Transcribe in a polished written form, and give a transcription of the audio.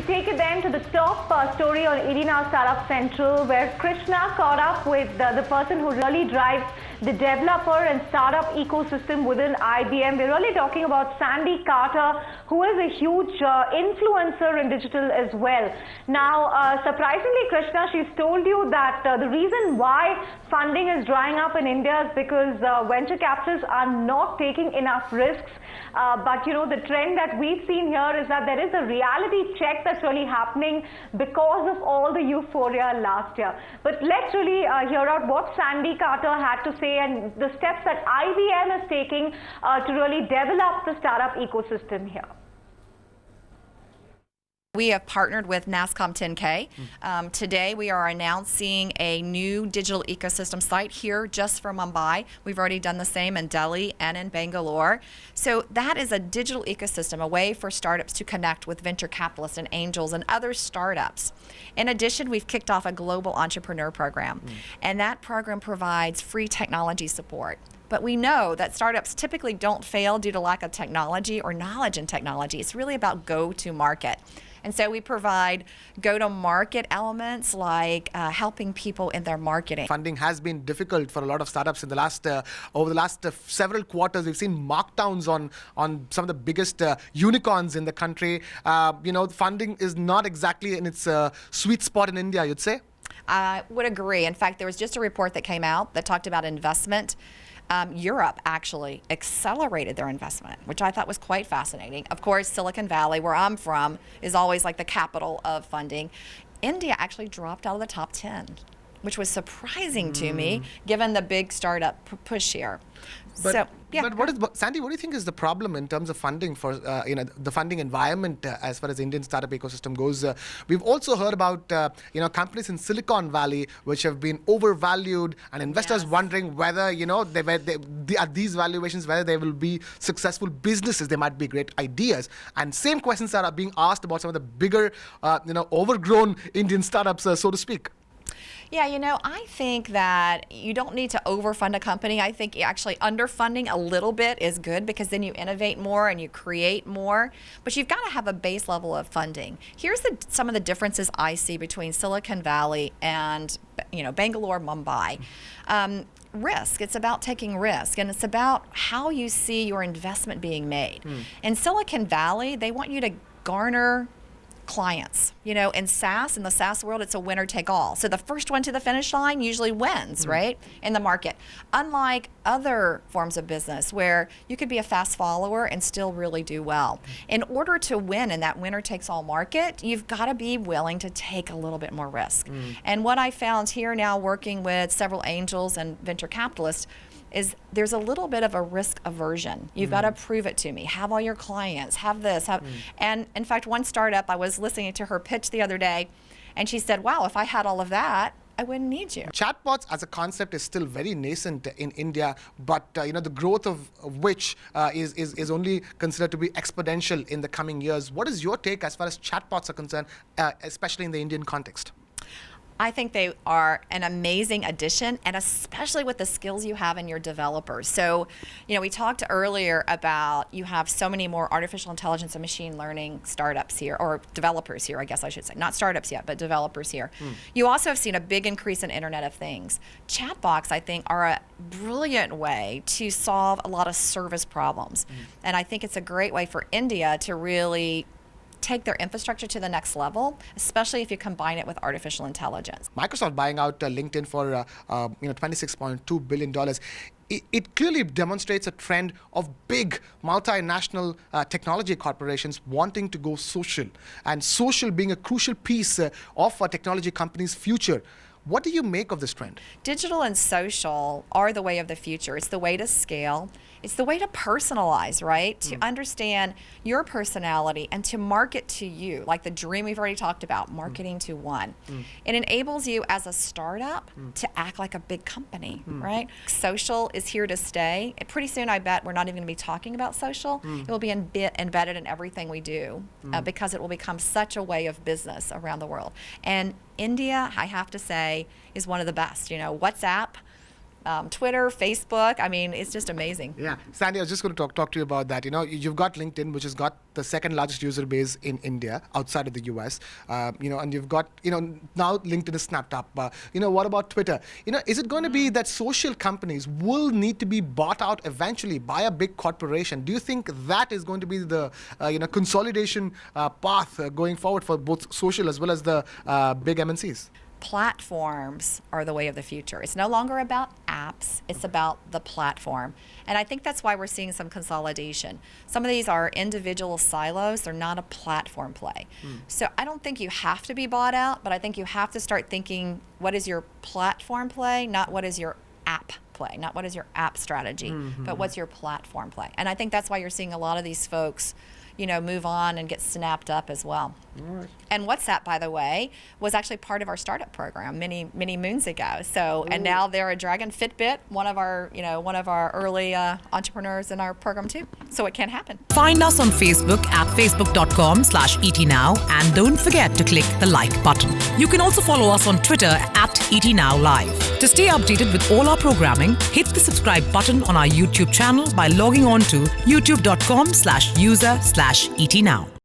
we take it then to the top story on 80 Now Startup Central, where Krishna caught up with the person who really drives the developer and startup ecosystem within IBM. We're really talking about Sandy Carter, who is a huge influencer in digital as well. Now, surprisingly, Krishna, she's told you that the reason why funding is drying up in India is because venture capitalists are not taking enough risks. But you know, the trend that we've seen here is that there is a reality check that's really happening because of all the euphoria last year. But let's really hear out what Sandy Carter had to say and the steps that IBM is taking to really develop the startup ecosystem here. We have partnered with NASSCOM 10K. Today we are announcing a new digital ecosystem site here just for Mumbai. We've already done the same in Delhi and in Bangalore. So that is a digital ecosystem, a way for startups to connect with venture capitalists and angels and other startups. In addition, we've kicked off a global entrepreneur program, and that program provides free technology support. But we know that startups typically don't fail due to lack of technology or knowledge in technology. It's really about go-to-market. And so we provide go-to-market elements like helping people in their marketing. Funding has been difficult for a lot of startups in the last over the last several quarters. We've seen markdowns on some of the biggest unicorns in the country. You know, funding is not exactly in its sweet spot in India, you'd say? I would agree. In fact, there was just a report that came out that talked about investment. Europe actually accelerated their investment, which I thought was quite fascinating. Of course, Silicon Valley, where I'm from, is always like the capital of funding. India actually dropped out of the top 10, which was surprising to me, given the big startup push here. But Sandy, what do you think is the problem in terms of funding for you know, the funding environment as far as Indian startup ecosystem goes? We've also heard about you know, companies in Silicon Valley which have been overvalued, and investors wondering whether, you know, at these valuations, whether they will be successful businesses. They might be great ideas, and same questions are being asked about some of the bigger you know, overgrown Indian startups, so to speak. Yeah, you know, I think that you don't need to overfund a company. I think actually underfunding a little bit is good, because then you innovate more and you create more. But you've got to have a base level of funding. Here's some of the differences I see between Silicon Valley and, you know, Bangalore, Mumbai. Risk. It's about taking risk, and it's about how you see your investment being made. In Silicon Valley, they want you to garner clients. You know, in the SaaS world, it's a winner take all. So the first one to the finish line usually wins, right, in the market. Unlike other forms of business where you could be a fast follower and still really do well. In order to win in that winner takes all market, you've got to be willing to take a little bit more risk. And what I found here now, working with several angels and venture capitalists, is there's a little bit of a risk aversion. You've got to prove it to me. Have all your clients, have this, and in fact, one startup, I was listening to her pitch the other day, and she said, wow, if I had all of that, I wouldn't need you. Chatbots as a concept is still very nascent in India, but you know, the growth of which is only considered to be exponential in the coming years. What is your take as far as chatbots are concerned, especially in the Indian context? I think they are an amazing addition, and especially with the skills you have in your developers. So, you know, we talked earlier about you have so many more artificial intelligence and machine learning startups here, or developers here, I guess I should say. Not startups yet, but developers here. You also have seen a big increase in Internet of Things. Chatbots, I think, are a brilliant way to solve a lot of service problems. And I think it's a great way for India to really take their infrastructure to the next level, especially if you combine it with artificial intelligence. Microsoft buying out LinkedIn for you know, $26.2 billion. It clearly demonstrates a trend of big multinational technology corporations wanting to go social, and social being a crucial piece of a technology company's future. What do you make of this trend? Digital and social are the way of the future. It's the way to scale. It's the way to personalize, right? To understand your personality and to market to you, like the dream we've already talked about, marketing to one. It enables you as a startup to act like a big company, right? Social is here to stay. Pretty soon, I bet we're not even going to be talking about social. It will be embedded in everything we do because it will become such a way of business around the world. And India, I have to say, is one of the best. You know, WhatsApp Twitter, Facebook. I mean, it's just amazing. Yeah, Sandy, I was just going to talk to you about that. You've got LinkedIn, which has got the second largest user base in India outside of the US. And you've got, now LinkedIn is snapped up. What about Twitter? Is it going to be that social companies will need to be bought out eventually by a big corporation? Do you think that is going to be the, consolidation path going forward for both social as well as the big MNCs? Platforms are the way of the future. It's no longer about apps, it's about the platform. And I think that's why we're seeing some consolidation. Some of these are individual silos, they're not a platform play. So I don't think you have to be bought out, but I think you have to start thinking, what is your platform play, not what is your app play, not what is your app strategy, but what's your platform play. And I think that's why you're seeing a lot of these folks move on and get snapped up as well. Right. And WhatsApp, by the way, was actually part of our startup program many moons ago. So, and now they're a Dragon. Fitbit, one of our early entrepreneurs in our program too. So it can happen. Find us on Facebook at facebook.com/ETNow and don't forget to click the like button. You can also follow us on Twitter at ETNowLive. To stay updated with all our programming, hit the subscribe button on our YouTube channel by logging on to youtube.com/user/ETNow.